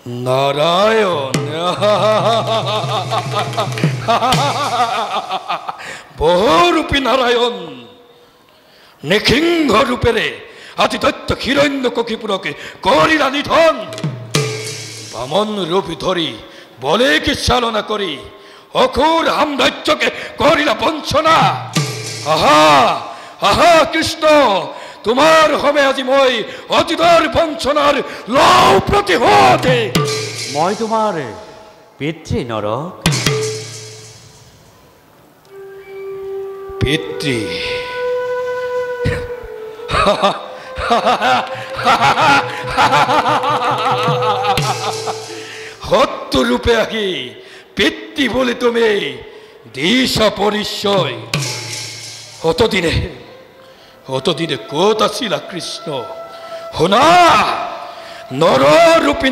নারায়ণ বহুরূপী নারায়ণ নিখিঙ্গ রূপেরে আতি দৈত্য হিরণ্য কক্ষিপুরকে করিলা নিধন বামন রূপ ধরি বলে কি চালনা করি অখুর সাম্রাজ্যকে করিলা বঞ্চনা। আহা আহা কৃষ্ণ তোমার হবে আজি মই অতীতর বঞ্চনার লও প্রতিহতে। মই তোমার পিতৃ নরক। পিতৃ হত্য রূপে আহি পিতৃ বলে তুমি দিশা পরিচয়। অতদিনে কোথা ছিলা কৃষ্ণ? হোনা নর রূপী